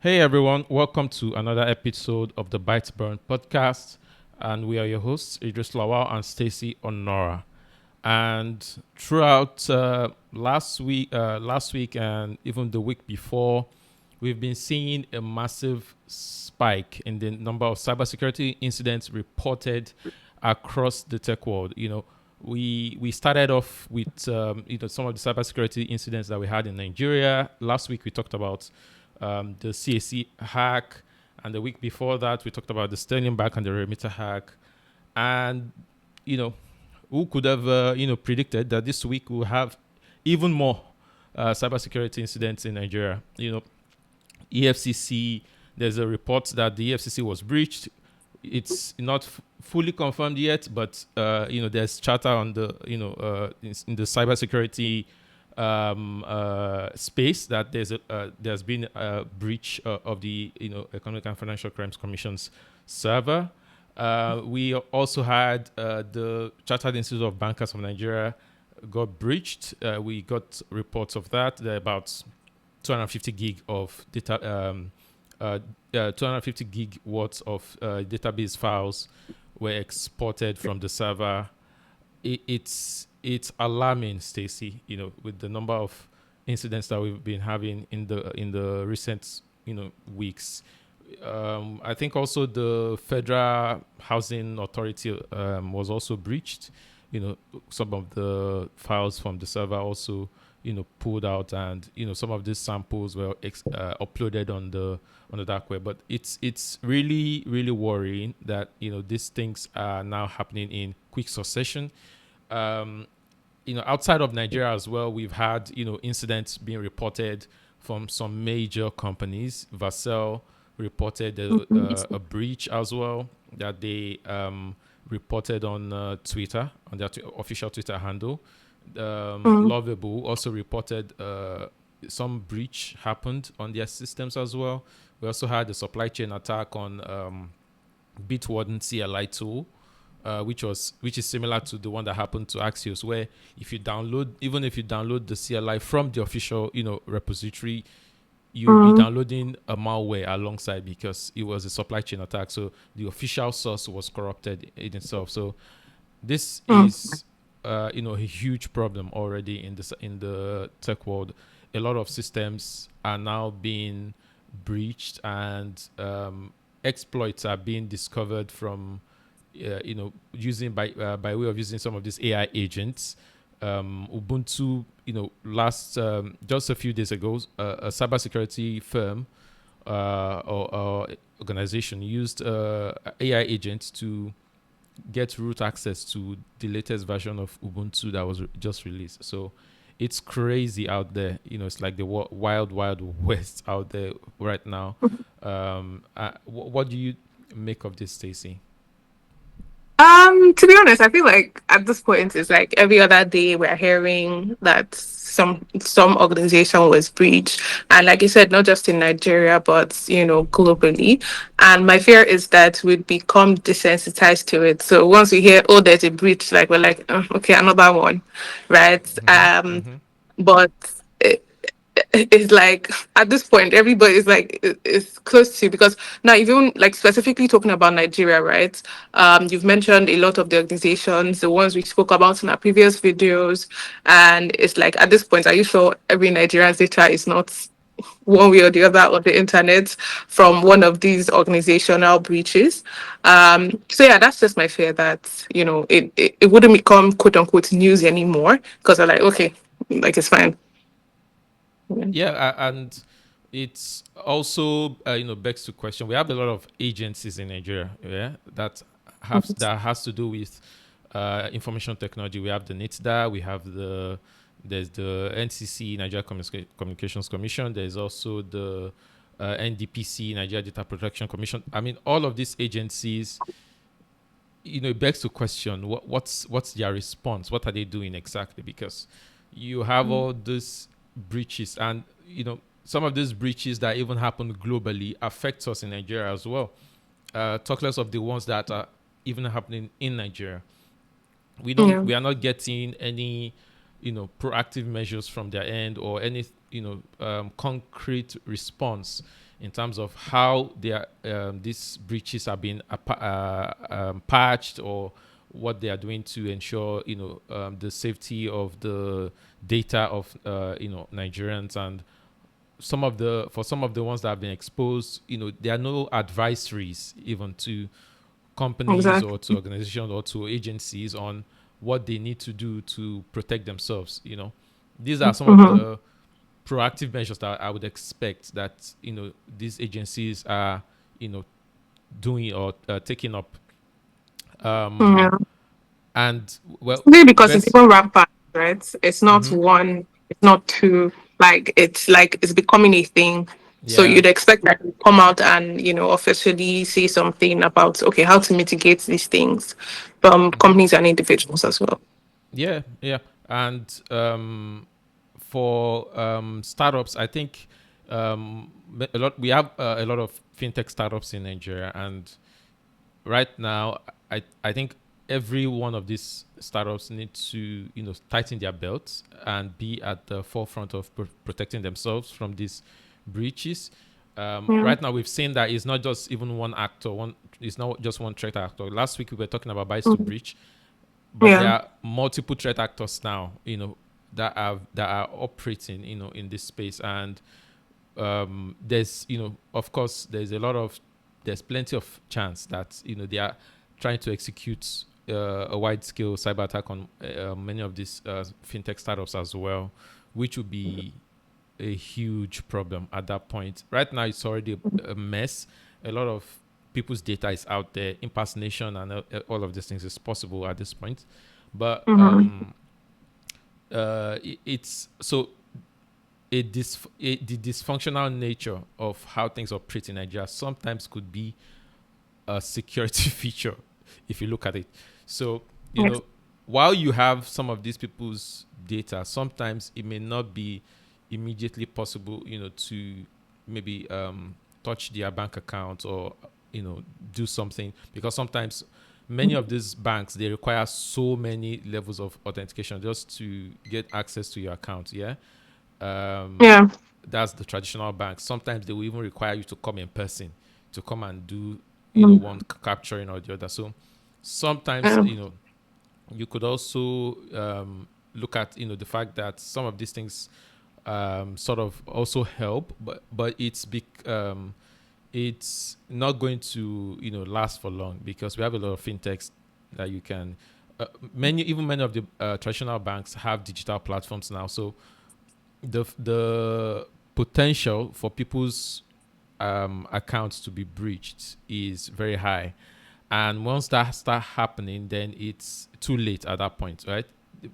Hey everyone, welcome to another episode of the BytesBurn Podcast. And we are your hosts, Idris Lawal and Stacy Honora. And throughout last week and even the week before, we've been seeing a massive spike in the number of cybersecurity incidents reported across the tech world. We started off with some of the cybersecurity incidents that we had in Nigeria. Last week we talked about the CAC hack, and the week before that we talked about the Sterling Bank and the Remitter hack. And who could have predicted that this week we'll have even more cybersecurity incidents in Nigeria? EFCC. There's a report that the EFCC was breached. It's not fully confirmed yet, but there's chatter on the in the cybersecurity space that there's been a breach of the Economic and Financial Crimes Commission's server. We also had the Chartered Institute of Bankers of Nigeria got breached. We got reports of that. There are about 250 gig of data. 250 gig worth of database files were exported from the server. It's alarming, Stacy. With the number of incidents that we've been having in the recent weeks. I think also the Federal Housing Authority was also breached. Some of the files from the server also pulled out, and some of these samples were uploaded on the dark web. But it's really, really worrying that these things are now happening in quick succession. Outside of Nigeria as well, we've had incidents being reported from some major companies. Vercel reported a breach as well that they reported on Twitter, on their official Twitter handle. Lovable also reported some breach happened on their systems as well. We also had a supply chain attack on Bitwarden CLI tool, which is similar to the one that happened to Axios, where if you download the CLI from the official repository, you'll be downloading a malware alongside, because it was a supply chain attack. So the official source was corrupted in itself. So this is a huge problem already in the tech world. A lot of systems are now being breached, and exploits are being discovered from using by way of using some of these AI agents. Ubuntu, last just a few days ago, a cybersecurity firm or organization used AI agents to get root access to the latest version of Ubuntu that was just released. So it's crazy out there. It's like the wild west out there right now. What do you make of this, Stacey? To be honest, I feel like at this point it's like every other day we're hearing that some organization was breached. And like you said, not just in Nigeria, but globally. And my fear is that we'd become desensitized to it. So once we hear, oh, there's a breach, like we're like, "Oh, okay, another one," right? But it's like at this point everybody is like is close to, because now even like specifically talking about Nigeria, right? You've mentioned a lot of the organizations, the ones we spoke about in our previous videos, and it's like at this point, are you sure every Nigerian's data is not one way or the other on the internet from one of these organizational breaches? So yeah, that's just my fear that it wouldn't become quote unquote news anymore, because I'm like, okay, like it's fine. Yeah, and it's also begs to question. We have a lot of agencies in Nigeria, yeah, that has to do with information technology. We have the NITDA, there's the NCC, Nigeria Communications Commission. There's also the NDPC, Nigeria Data Protection Commission. I mean, all of these agencies, it begs to question what's their response? What are they doing exactly? Because you have all these breaches, and some of these breaches that even happen globally affect us in Nigeria as well. Talk less of the ones that are even happening in Nigeria. We Yeah. are not getting any proactive measures from their end, or concrete response in terms of how these breaches are being patched, or what they are doing to ensure the safety of the data of Nigerians. And some of the ones that have been exposed, there are no advisories even to companies or to Exactly. organizations or to agencies on what they need to do to protect themselves. These are some of Mm-hmm. the proactive measures that I would expect that these agencies are you know doing or taking up. Yeah. um and well, Maybe because it's best. even rampant, right? It's not Hmm. one, it's not two. Like it's becoming a thing. So Yeah. you'd expect that to come out and officially say something about okay how to mitigate these things from Hmm. companies and individuals as well. Yeah, yeah. And for startups, I think a lot we have a lot of fintech startups in Nigeria, and right now, I think every one of these startups need to tighten their belts and be at the forefront of protecting themselves from these breaches. Yeah. Right now, we've seen that it's not just even one actor. It's not just one threat actor. Last week we were talking about Bytes to Mhm. breach, but there Yeah. are multiple threat actors now. That are operating in this space. And there's of course there's plenty of chance that they are trying to execute a wide scale cyber attack on many of these fintech startups as well, which would be a huge problem at that point. Right now it's already a mess. A lot of people's data is out there. Impersonation and all of these things is possible at this point. But Hmm. it's so the dysfunctional nature of how things operate in Nigeria sometimes could be a security feature if you look at it. So, Yes. while you have some of these people's data, sometimes it may not be immediately possible, to maybe touch their bank account, or, do something, because sometimes many of these banks, they require so many levels of authentication just to get access to your account. Yeah. um, Yeah. that's the traditional banks. Sometimes they will even require you to come in person to come and do, Mhm. one capturing or the other. So sometimes, Yeah. you could also look at, the fact that some of these things sort of also help, but it's not going to last for long, because we have a lot of fintechs that you can many of the traditional banks have digital platforms now. So the potential for people's accounts to be breached is very high, and once that start happening, then it's too late at that point, right?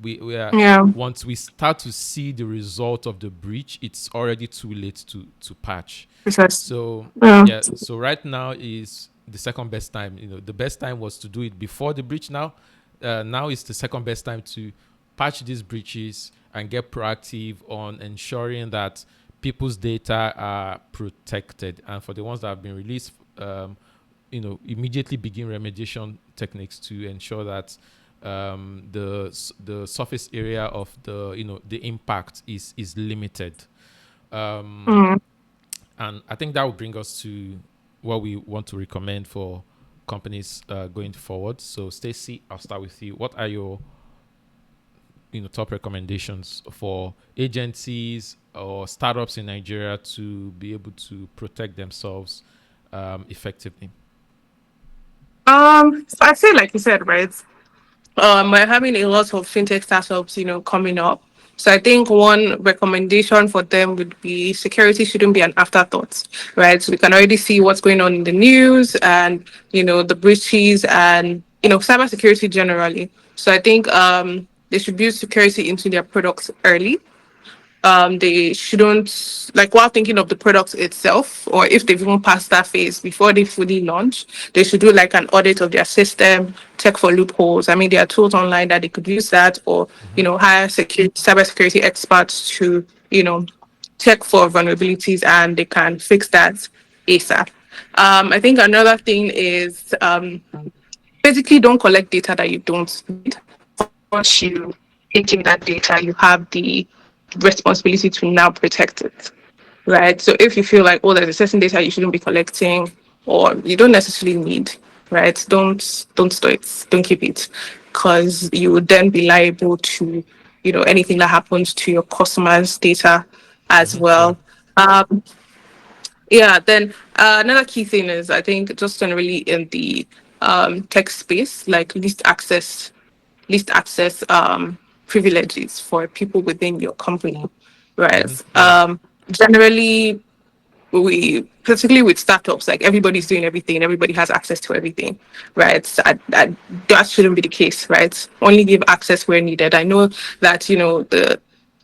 We are Yeah. Once we start to see the result of the breach, it's already too late to patch. Precisely. So Yeah. yeah, so right now is the second best time. The best time was to do it before the breach. Now is the second best time to patch these breaches and get proactive on ensuring that people's data are protected. And for the ones that have been released, immediately begin remediation techniques to ensure that the surface area of the impact is limited. Um, Mm. and I think that will bring us to what we want to recommend for companies going forward. So, Stacey, I'll start with you. What are your top recommendations for agencies or startups in Nigeria to be able to protect themselves effectively? So I feel like you said, right? We're having a lot of fintech startups, coming up. So I think one recommendation for them would be security shouldn't be an afterthought, right? So we can already see what's going on in the news and, the breaches and, cybersecurity generally. So I think they should build security into their products early. They shouldn't, like, while thinking of the product itself, or if they've even passed that phase before they fully launch, they should do like an audit of their system, check for loopholes. I mean, there are tools online that they could use that, or Mm-hmm. hire cybersecurity experts to check for vulnerabilities, and they can fix that ASAP. I think another thing is basically don't collect data that you don't need. Once you take in that data, you have the responsibility to now protect it, right? So if you feel like, oh, there's a certain data you shouldn't be collecting, or you don't necessarily need, right? Don't store it, don't keep it, because you would then be liable to, anything that happens to your customers' data as Yeah. well. Um, yeah, then another key thing is, I think, just generally in the tech space, like least access privileges for people within your company, right? Yeah. Generally, we, particularly with startups, like everybody's doing everything, everybody has access to everything, right? So that shouldn't be the case, right? Only give access where needed. I know that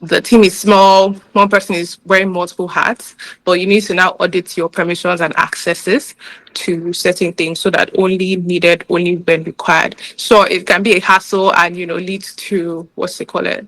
the team is small, one person is wearing multiple hats, but you need to now audit your permissions and accesses to certain things so that only needed, only when required. Sure, it can be a hassle and leads to, what's they call it,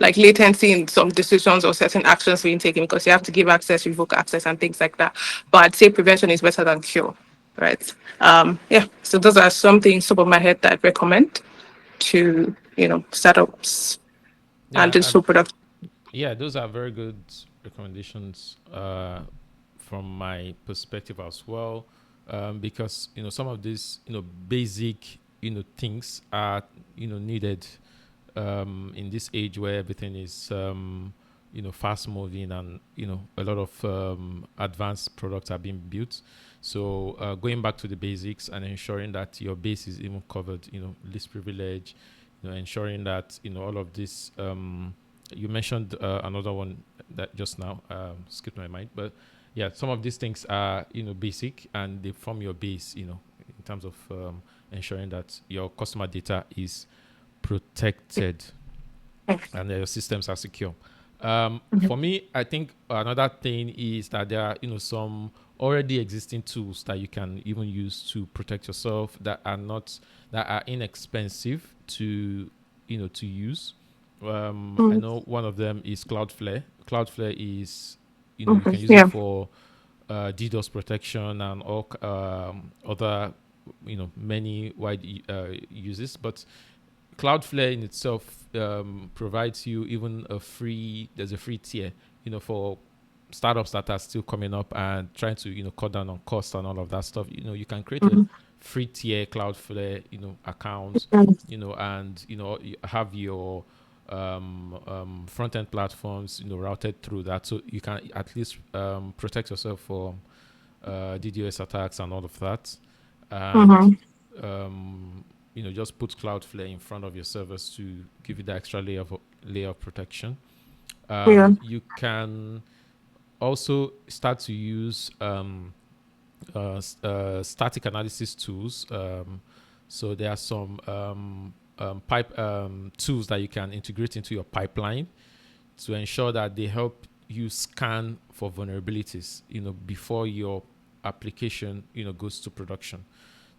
like latency in some decisions or certain actions being taken, because you have to give access, revoke access, and things like that. But I'd say prevention is better than cure, right? Yeah. So those are some things top of my head that I'd recommend to startups and Yeah. digital production. Yeah, those are very good recommendations from my perspective as well, because some of these basic things are needed in this age where everything is fast moving, and a lot of advanced products are being built. So going back to the basics and ensuring that your base is even covered, least privilege, ensuring that all of this. You mentioned another one that just now skipped my mind, but yeah, some of these things are basic, and they form your base, in terms of ensuring that your customer data is protected and your systems are secure. For me, I think another thing is that there are some already existing tools that you can even use to protect yourself, that are inexpensive to to use. I Mm, know one of them is Cloudflare. Cloudflare is you mhm, can use it yeah. for DDoS protection and all other many wide uses, but Cloudflare in itself provides you even there's a free tier, for startups that are still coming up and trying to, cut down on costs and all of that stuff. You can create a Mhm, free tier Cloudflare, account, mhm, and, you have your front end platforms, routed through that. So you can at least protect yourself from DDoS attacks and all of that. And mhm, um, just put Cloudflare in front of your servers to give you the extra layer of protection. yeah. You can also start to use static analysis tools. So there are some pipe tools that you can integrate into your pipeline to ensure that they help you scan for vulnerabilities, before your application, goes to production.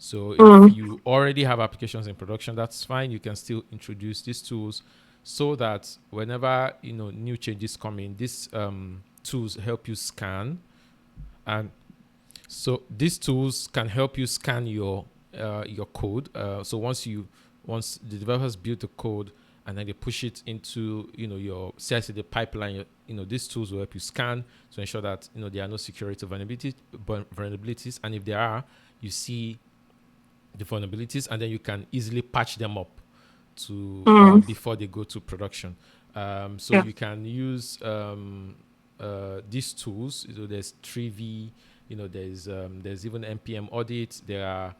So if Mm, you already have applications in production, that's fine. You can still introduce these tools so that whenever new changes come in, these tools help you scan. And so these tools can help you scan your code. So once the developers build the code and then they push it into your CI/CD pipeline, these tools will help you scan to ensure that there are no security vulnerabilities, and if there are, you see the vulnerabilities, and then you can easily patch them up to mm, before they go to production. So yeah. you can use these tools. There's 3V, there's even NPM audit. There's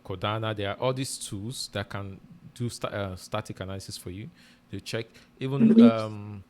Codana. There are all these tools that can do static analysis for you. They check even Mhm,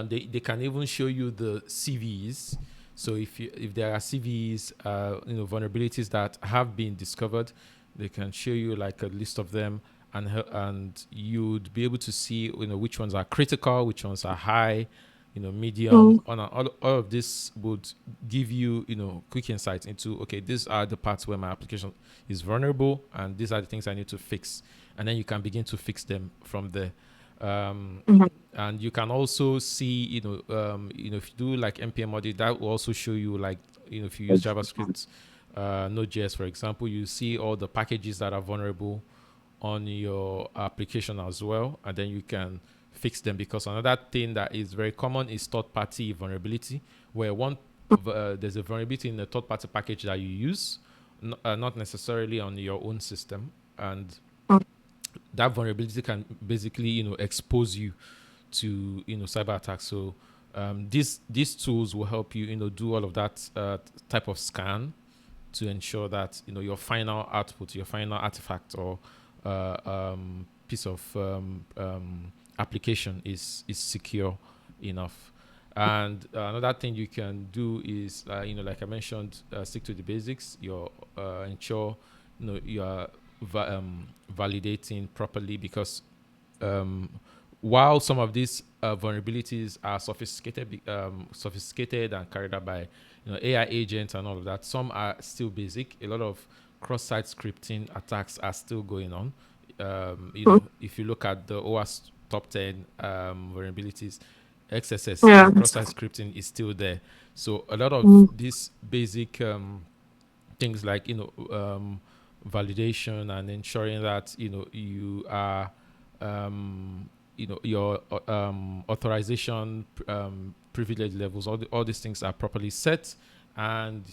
they can even show you the CVs. So if there are CVs, vulnerabilities that have been discovered, they can show you like a list of them, and you'd be able to see which ones are critical, which ones are high, medium. mm, All of this would give you quick insights into, okay, these are the parts where my application is vulnerable, and these are the things I need to fix, and then you can begin to fix them from there. Um, mhm, and you can also see if you do like npm audit, that will also show you, like, if you use JavaScript, Node.js, for example, you see all the packages that are vulnerable on your application as well, and then you can fix them. Because another thing that is very common is third-party vulnerability, where there's a vulnerability in a third-party package that you use, not necessarily on your own system, and that vulnerability can basically expose you to cyber attacks. So these tools will help you do all of that type of scan to ensure that your final output, your final artifact, or piece of application is secure enough. And another thing you can do is, like I mentioned, stick to the basics. Ensure you are validating properly, because while some of these vulnerabilities are sophisticated and carried out by AI agents and all of that, some are still basic. A lot of cross-site scripting attacks are still going on. If you look at the OWASP top 10 vulnerabilities, XSS, Yeah. cross-site scripting is still there. So a lot of these basic things like validation and ensuring that you are your authorization privilege levels, all these things are properly set, and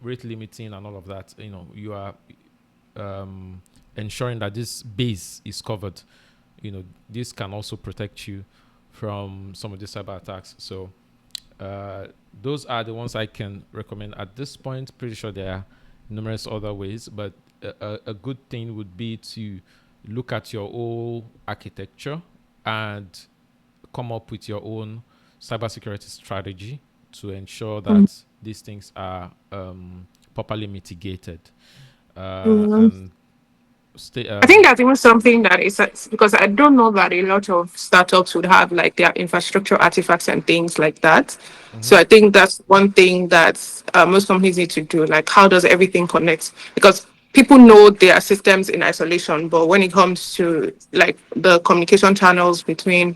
rate limiting and all of that. You are ensuring that this base is covered. This can also protect you from some of the cyber attacks. So those are the ones I can recommend at this point. Pretty sure there are numerous other ways, but a good thing would be to look at your whole architecture and come up with your own cybersecurity strategy to ensure that these things are properly mitigated. And stay. I think that's even something that is because I don't know that a lot of startups would have like their infrastructure artifacts and things like that. So I think that's one thing that most companies need to do. Like, how does everything connect? Because people know their systems in isolation, but when it comes to like the communication channels between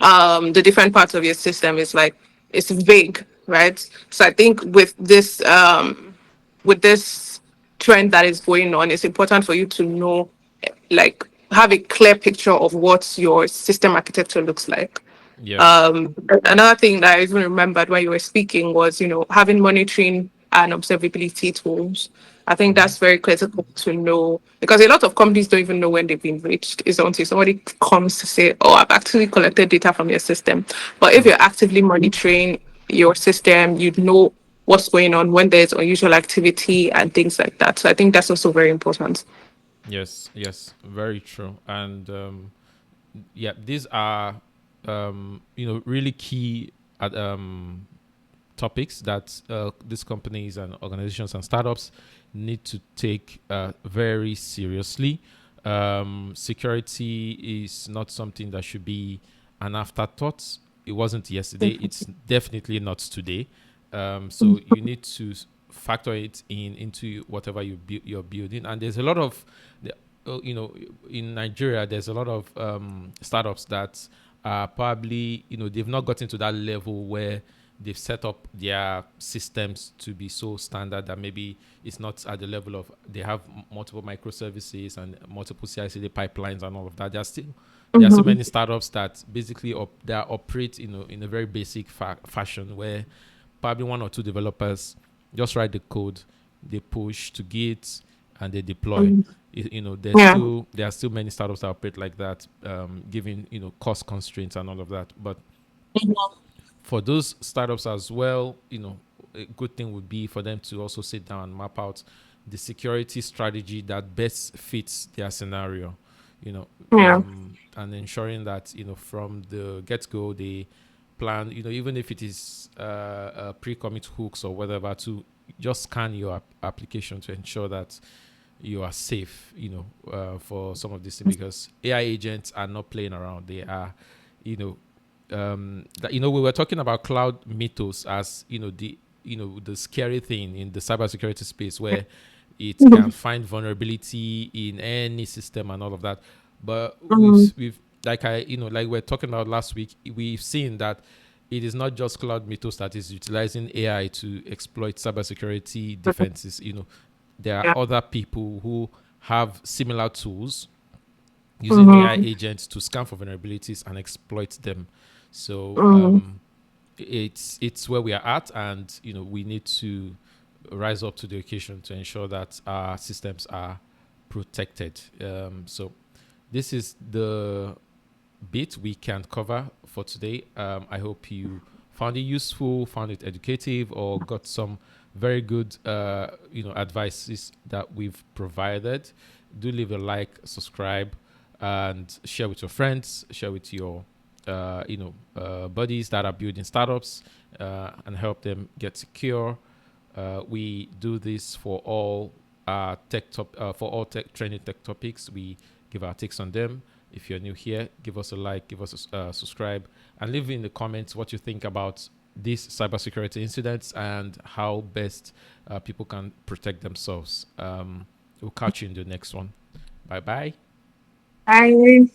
the different parts of your system, is like it's vague, right? So I think with this trend that is going on, it's important for you to know, like, have a clear picture of what your system architecture looks like. Yeah. Another thing that I even remembered when you were speaking was, having monitoring and observability tools. I think that's very critical to know, because a lot of companies don't even know when they've been reached. It's until somebody comes to say, "Oh, I've actually collected data from your system." But if you're actively monitoring your system, you'd know what's going on when there's unusual activity and things like that. So I think that's also very important. Yes, very true. And yeah, these are really key topics that these companies and organizations and startups need to take very seriously. Security is not something that should be an afterthought. It wasn't yesterday. It's definitely not today. So you need to factor it into whatever you're building. And there's a lot of, in Nigeria, there's a lot of startups that are probably, they've not gotten to that level where they've set up their systems to be so standard that maybe it's not at the level of they have multiple microservices and multiple CI/CD pipelines and all of that. There are so many startups that basically that operate in a very basic fashion, where probably one or two developers just write the code, they push to Git, and they deploy. There are still many startups that operate like that, given cost constraints and all of that. But for those startups as well, a good thing would be for them to also sit down and map out the security strategy that best fits their scenario, and ensuring that from the get-go they plan, even if it is pre-commit hooks or whatever, to just scan your application to ensure that you are safe, for some of these things, because AI agents are not playing around. They are, we were talking about cloud mythos as the scary thing in the cybersecurity space, where it can find vulnerability in any system and all of that. But we've like we're talking about last week, we've seen that it is not just cloud mythos that is utilizing AI to exploit cybersecurity defenses. There are other people who have similar tools using AI Mm-hmm. agents to scan for vulnerabilities and exploit them. So Mm-hmm. it's where we are at, and we need to rise up to the occasion to ensure that our systems are protected. So this is the bit we can cover for today. I hope you found it useful, found it educative, or got some very good, advices that we've provided. Do leave a like, subscribe, and share with your friends, share with your, buddies that are building startups, and help them get secure. We do this for all for all tech trending tech topics. We give our takes on them. If you're new here, give us a like, give us a subscribe, and leave in the comments what you think about these cybersecurity incidents and how best people can protect themselves. We'll catch you in the next one. Bye bye. Bye.